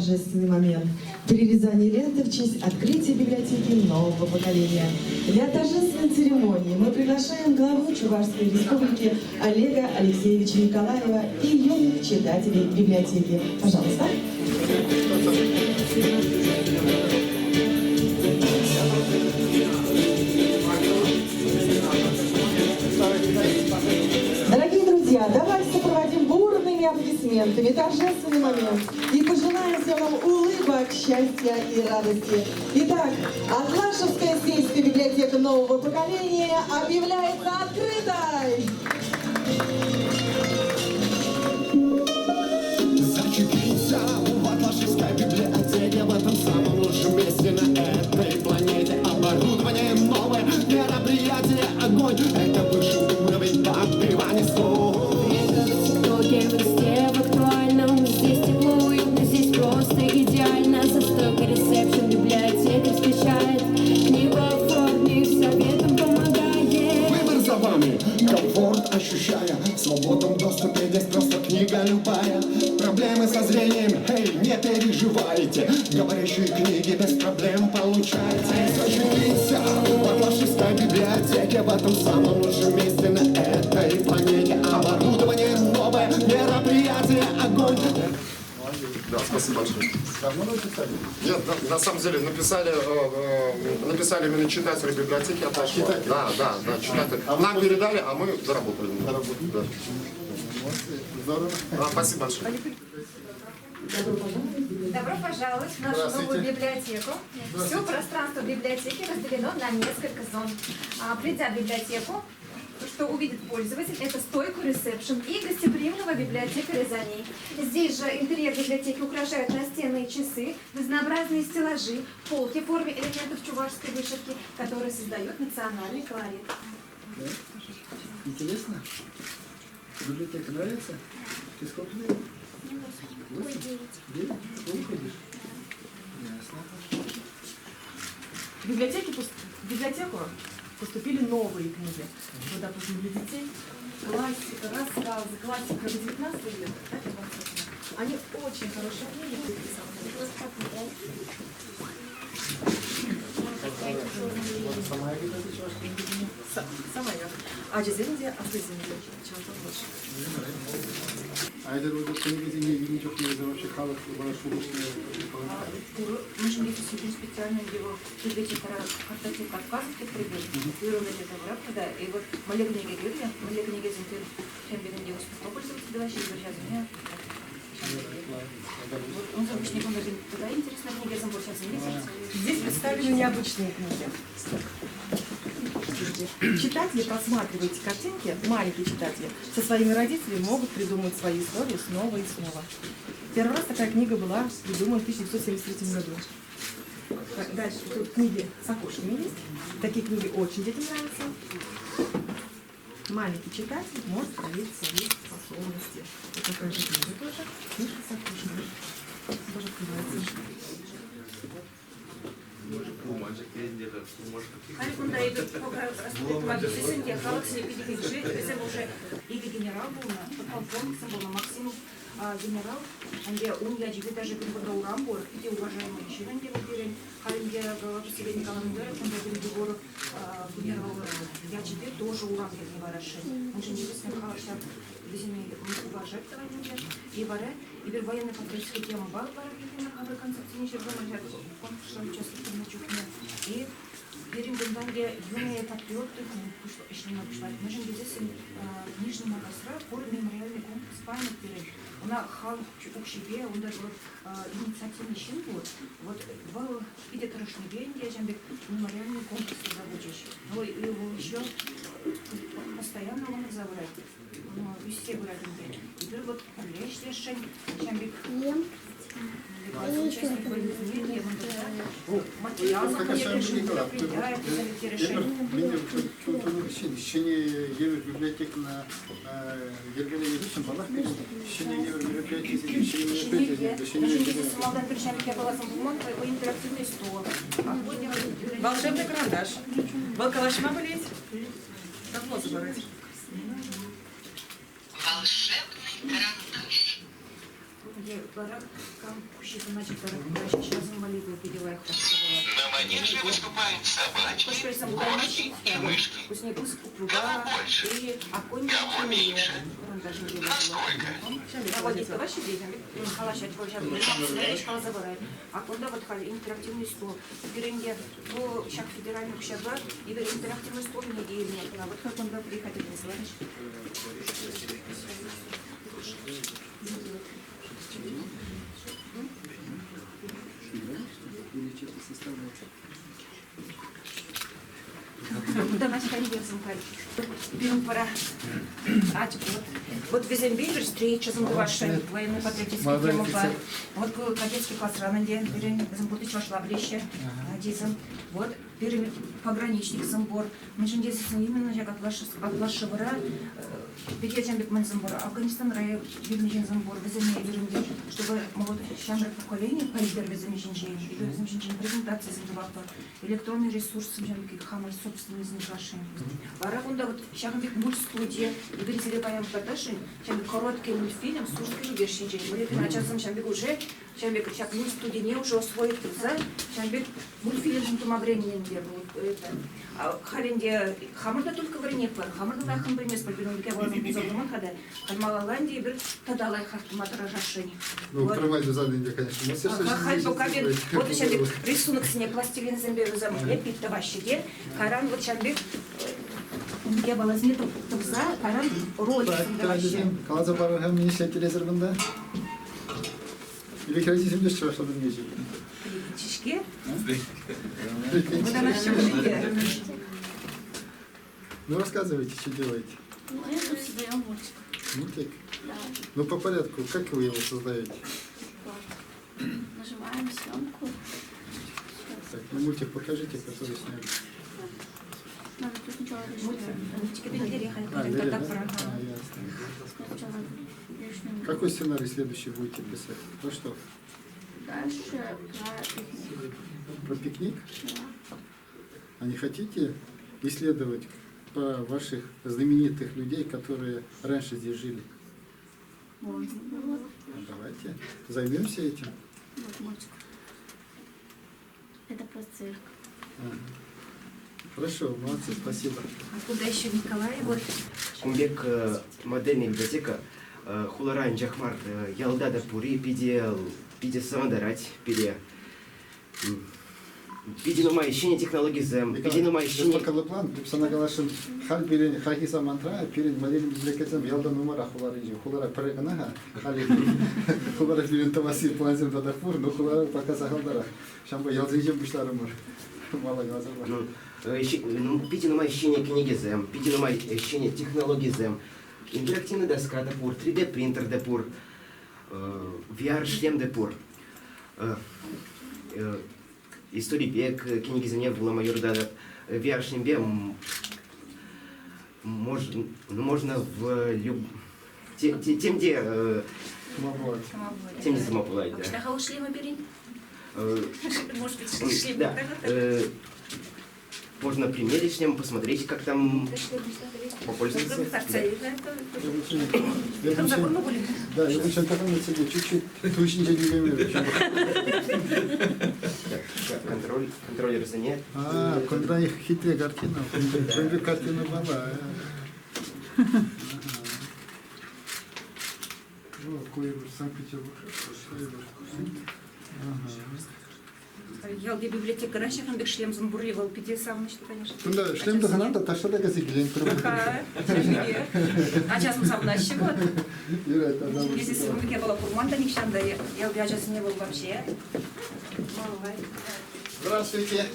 торжественный момент – перерезание ленты в честь открытия библиотеки нового поколения. Для торжественной церемонии мы приглашаем главу Чувашской республики Олега Алексеевича Николаева и юных читателей библиотеки. Пожалуйста. Дорогие друзья, давайте сопроводим бурными аплодисментами торжественный момент и пожелаем всем вам улыбок, счастья и радости. Итак, Атлашевская сельская библиотека нового поколения объявляется открытой! Зачепиться в Атлашевской библиотеке, в этом самом лучшем месте на этой планете. Оборудование новое, мероприятие огонь. Это высший уровень подбивания слов. Это в ТикТоке, в Инсте, в актуальном. Здесь тепло, уютно, здесь просто идеально. За стойкой ресепшн библиотекарь встречает. Книга в форме, советом помогает. Выбор за вами, комфорт ощущая. В свободном доступе здесь просто книга любая. Проблемы со зрением, эй, не переживайте. Говорящие книги без проблем получаете. Зачепиться в Атлашевской библиотеке, в этом самом лучшем месте на этой планете. Оборудование новое, мероприятие огонь. Да, спасибо большое. Давно написали? Нет, на самом деле написали именно читатели библиотеки Атлашева. Да, читатели. Нам передали, а мы доработали. Да. Здорово. Спасибо большое. Добро пожаловать в нашу новую библиотеку. Все пространство библиотеки разделено на несколько зон. Придя в библиотеку, что увидит пользователь, это стойку ресепшн и гостеприимного библиотекаря за ней. Здесь же интерьер библиотеки украшают настенные часы, разнообразные стеллажи, полки в форме элементов чувашской вышивки, которые создают национальный колорит. Да? Интересно? Библиотека нравится? Ты сколько лет? 8? 9? Сколько ходишь? Ясно. В библиотеку поступили новые книги. Вот, допустим, для детей классика, рассказы, классика 19 века, так и 20. Они очень хорошие книги. Сама я где-то чувашка не видела? Сама я. А Джезенди, а Джезенди. Чего-то больше. Мне нравится. А это вот книги не видите, что вообще халат, хорошо вышли. Мы же не сидим специально его библиотека картотек Кавказских прибыли. Вырвали это врата, и вот моя книга Гюрья, моя книга Зинтер, чем бы не успел пользоваться, да вообще держать меня. Он обычно помогает. Туда интересно книга, я больше заметить. Здесь представлены необычные книги. Читатели, просматриваете картинки, маленькие читатели, со своими родителями могут придумать свои истории снова и снова. Первый раз такая книга была придумана в 1973 году. Дальше тут книги с окошками есть. Такие книги очень детям нравятся. Маленький читатель может проверить свои способности. Вот такая же книга тоже. Книжка с окошками. Тоже открывается. Халикунда идет по магистринге, халаксили педикиджи, это уже или генерал был на подполковником был на Максимов генерал, где он я тебе даже переводил рамбор, где уважаемые члены выберем, халинге Василий Николаевич Мюррей, он был генерал генерал, я тебе тоже уранг не ворошен, он же не высмеял халакся, весьма уважать товарища и варе, и без военной патриотической темы бал на кабы концепции не червоно, он что участвует на чухне и Берем где юные патриоты, что еще не написали. Мы же здесь Нижний Магасра, город мемориальный комплекс памяти. У нас хал учебе, он даже инициативный щенбур. Вот был видит хороший день, я же мемориальный комплекс рабочий. Но его еще постоянно он забирает. Но все говорят, и теперь вот лечь решение, чем бы Şimdi yevir bibliotekna yergele yedişim balak şimdi yevir bibliotekisi şimdi Волшебный карандаш. Волколашма болеть? Давно забороть. Волшебный карандаш. где барак, кам, щита, значит, барак, сейчас молитву перевая, как это было. На манеже выступают собачки, кошки и мышки. Пусть не пусть пруда и огонь меньше. Насколько? Наводится ваши дети, халашать, сейчас шкала забирает. А куда вот интерактивный стол? Беренге, ну, сейчас федеральных шага, и интерактивный стол не делает. А вот как он бы приходил, не слышишь? Давайте конверсом берем пора. Вот везем бейдер встреча с вашей военно-патриотической темы. Вот кадетский класс раненде, берем замбуты чашла ближе, дизем. Вот берем пограничник замбор. Мы же здесь именно я как ваша вора. Бегетям бекмен замбор. Афганистан рай бегнежен замбор. Везем берем, чтобы молодое щамры поколение поибер везем женщин. И везем женщин презентации замбор. Электронный ресурс замбор хамаль собственный изнеслашен. Варагунда вот щамбек мультстудия. И берите паям каташин. Щамбек короткий мультфильм служит вершинче. Мы начали щамбек уже. Щамбек щак мультстудия не уже освоит за. Щамбек мультфильм тумагрение не будет. Харенде хамырда только варенье пар. Хамырда лайхам примес пальбином кевазом бузовым хода. Хальмалаланди бир тогда лайхах матражашень. Ну, провайду задание, конечно. Хай пока бир. Вот еще рисунок сине пластилин зембе зам лепит таващиге. Каран вот щамбек я была знета за каран роль таващиге. Калаза пару hem minişe телезербында. Или хотите себе что что-то не видите? Чешки. Вот она щамбек. Ну, рассказывайте, что делаете. Ну, я тут создаем мультик. Мультик? Да. Ну, по порядку, как вы его создаете? Нажимаем съемку. Так, ну, мультик покажите, который сняли. Надо тут сначала решить. Мультики переехали, А, когда ясно. пора. Сначала лишним. Какой сценарий следующий будете писать? Ну что, Дальше про пикник. про пикник? Да. А не хотите исследовать по ваших знаменитых людей, которые раньше здесь жили? Можно было. Ну, давайте займемся этим. Вот мультик. Это про цирк. Ага. Хорошо, молодцы, спасибо. А куда еще Николай? Вот. Кумбек модельная библиотека Хуларан Джахмар Ялдада Пури пиде самодарать пиде numai işine технологии зем, numai işine. Bakılı plan, sana galaşın hal birin hahisa mantra, birin modelin bibliotekasem yalda numara hularıcı, hulara paragana ha, hali hulara birin tavasi planzem da dafur, no hulara pakasa haldara. Şamba yazıcı buşlarım var. Mala gazarlar. Пиде numai işine книги зем, пиде numai işine технологии зем. Интерактивная доска допур, 3D принтер допур, VR шлем допур. Истории бег, книги за было майор дадат. VR шлембе можно в тем, где самоплавать, да. Шляхау шлема бери. Может быть, шлем. Да. Можно примерить шлем, посмотреть, как там попользоваться. Да, я очень такой себе чуть-чуть точнее не говорю. Контроллер занят. А, когда их хитрая картина, когда картина была. О, Коевр, Санкт-Петербург. Я где библиотека раньше хамбек шлем замбуривал, пяти сам, конечно. Да, шлем до хана, то что такое зиглен пробовал. А сейчас мы сам наши вот. Если сегодня я была курманда нищанда, я сейчас не был вообще. Здравствуйте.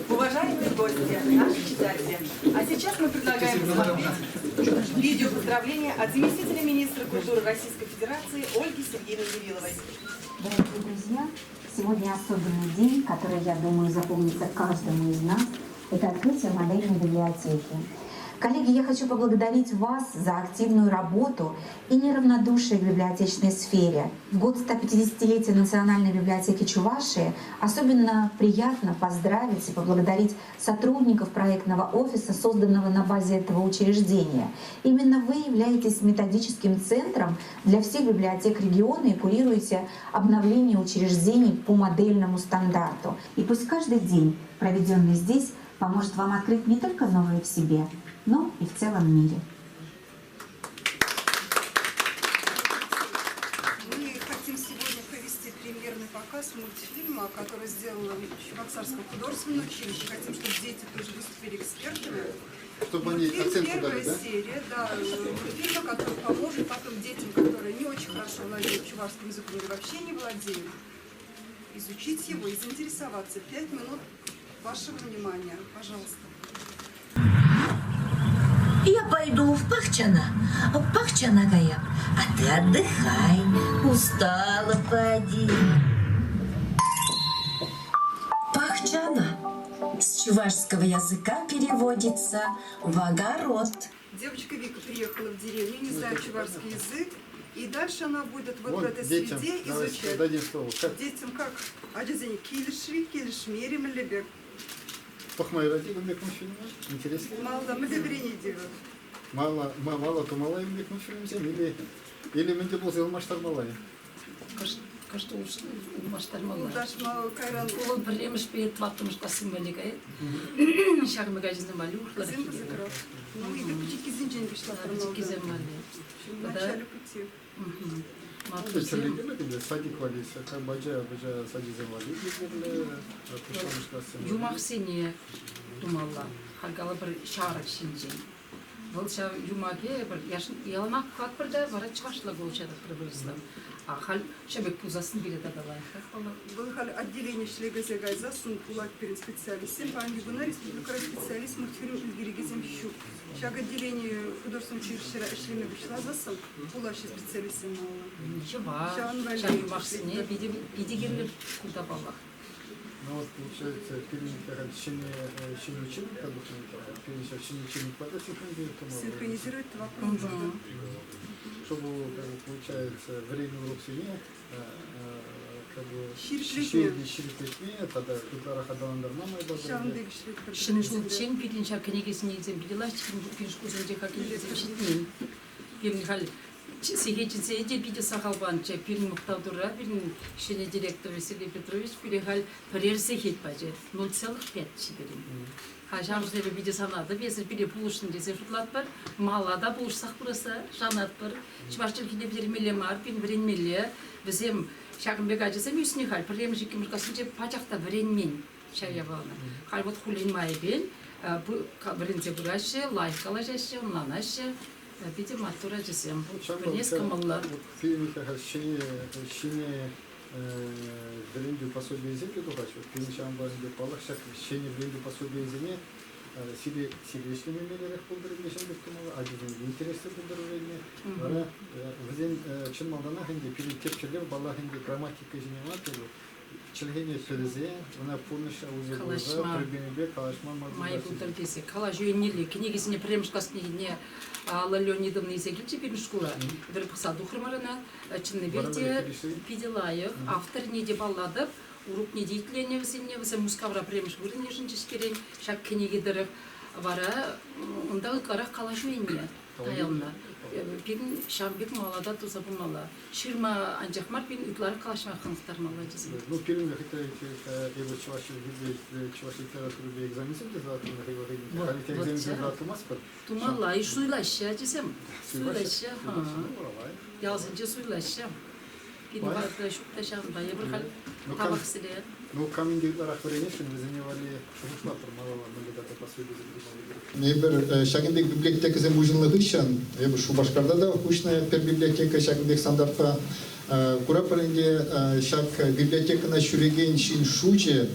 Уважаемые гости, наши читатели, а сейчас мы предлагаем посмотреть видео поздравления от заместителя министра культуры Российской Федерации Ольги Сергеевны Явиловой. Дорогие друзья, сегодня особенный день, который, я думаю, запомнится каждому из нас. Это открытие модельной библиотеки. Коллеги, я хочу поблагодарить вас за активную работу и неравнодушие к библиотечной сфере. В год 150-летия Национальной библиотеки Чувашии особенно приятно поздравить и поблагодарить сотрудников проектного офиса, созданного на базе этого учреждения. Именно вы являетесь методическим центром для всех библиотек региона и курируете обновление учреждений по модельному стандарту. И пусть каждый день, проведенный здесь, поможет вам открыть не только новое в себе, но и в целом мире. Мы хотим сегодня провести премьерный показ мультфильма, который сделано в Чебоксарском художественном училище. Хотим, чтобы дети тоже выступили экспертами. Чтобы они оценку Первая дали, да? серия, да, мультфильма, который поможет потом детям, которые не очень хорошо владеют чувашским языком или вообще не владеют, изучить его и заинтересоваться. 5 минут вашего внимания, пожалуйста. Я пойду в Пахчанагая, а ты отдыхай, устала поди. Пахчана с чувашского языка переводится в огород. Девочка Вика приехала в деревню, не знает чувашский язык, и дальше она будет вот в этой детям, среде изучать. дадим слово. Как? Детям как? Адюзени килишри, килишмери, млебек. Пахмайради, интересно. Мало, мы добрение делают. Мало, то мало им или мы не был масштаб малая. Каждый уж масштаб малая. Удачно, Кайран. Улы проблемы шпеет, ватом что символика. Шаг магазин малюх. Зимба закрыл. Ну и путики зинджин пришла. Путики земали. В начале пути. Садик валис, как баджа сади земали. Юмахсине думала, хагала bir şarkı şimdi. Volşa yumaге bir yalanaq qat bir de var çaşla golçada приблизно. А хал шебек пузасын билет адалай. Был отделение шлегазе гайза сун кулак перед специалистом, по ангибуна республика специалист мультфильм Ильгиригизем щук. Шаг отделение художественного училища шлеме бишла засыл, кулачи специалистом мало. Ничего, шаг юмахсине бидигерлер куда бала. Ну вот получается, синхронизировать это вопрос. Чтобы получается время урок сине, как бы ширпетме, тогда тутлара хадандар мама и базар. Шинжулчен пилинча книгесini izin biliyorlar. Pinşkuzun ceka knigesi Пирнихал Сигечинсе биде сахалбанча пирн мухтадура пирн шене директор Василий Петрович пирнихал прерсе хит баже 0,5 чиберин. Хажамжда биде санады бесе биде пулушын десе шутлат бар. Малада пулушсак бураса жанат бар. Чувашчыл киде бермеле мар пин беренмеле. Безем Шагымбек ажысы мүснихал премжики мыркасынче пачакта беренмен шаябаны. Хал вот хулин майбен бірінде бұрашы, лайкала жашы, ұнланашы, бейде матура жесем. Несколько маллар. Фильмика шине бірінде пособие езеке дұғашы. Фильмишан барында палақ шақ шине бірінде пособие езене сиречный мемелерек бұлдырып ешендік тұмалы, ажызын интересті бұлдырып ені. Візен чын малдана хенде фильм кепчелер бала хенде грамматика жіне матыры. Чилгене сөйлезе, она полностью узелгоза, прибенебе, калашма мазубасы. Мои культурпеси. Калаш юнили, книгисіне премшкасыне Алла Леонидовна Изегильче пирмшкула. Бір пықса дұқырмарына, чынны берде пиделайық, автор неде балладып, урук не деятельне весенне, весе мускавра премшкурын ешінші шкерен, шак книги дырық вара, онда ұтларақ калаш юнне таялына. Пирн шамбек малада туза бумала. Ширма анжақмар пирн ұтлары калашма қыңықтар мала жезім. Ну, пирн вахита его чуваши литературы экзаменсен де затымда его халите экзаменсен затымас бар. Тумала, и суйлаша жезім. Суйлаша, yazınca suylaşacağım. Benim arkadaşım da şamba bir hal tabak sileye. Ну, камень гектарах варенье, мы занимали шумушлатор малого нагадата пособие. Небір Шагынбек библиотекасы мужынлығы үшін, Шубашкарда да хушная пер библиотека Шагынбек стандартқа кура паренде шаг библиотекана шүреген шин шуче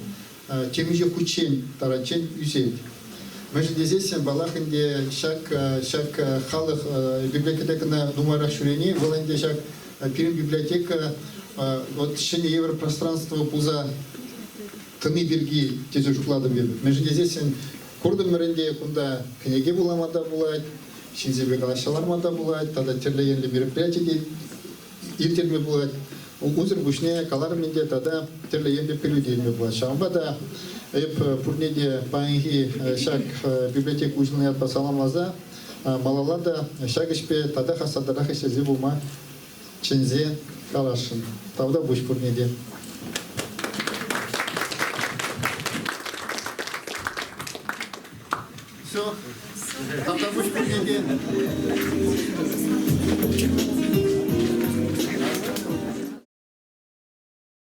темиже хучен тарачен юзет. Между здесь балахынде шаг халық библиотекана нумара шүрене, воланде шаг пирим библиотека от шине европространства пуза тыны берги тезе жукладым берді. Между здесь Курдым мөренде кунда книги буламада булайт, шинзебе галашалармада булайт, тада терлегенли мероприятие иртерме булайт. Узыр бушне калар менде тада терлегенли переведельме булайт. Шамбада эп пурнеде паинги шак библиотека ужинает по саламлаза, малалада шагышпе тада хасадарах ишезе булма чензе калашын. Тавда буш пурнеде. Все. Тогда будь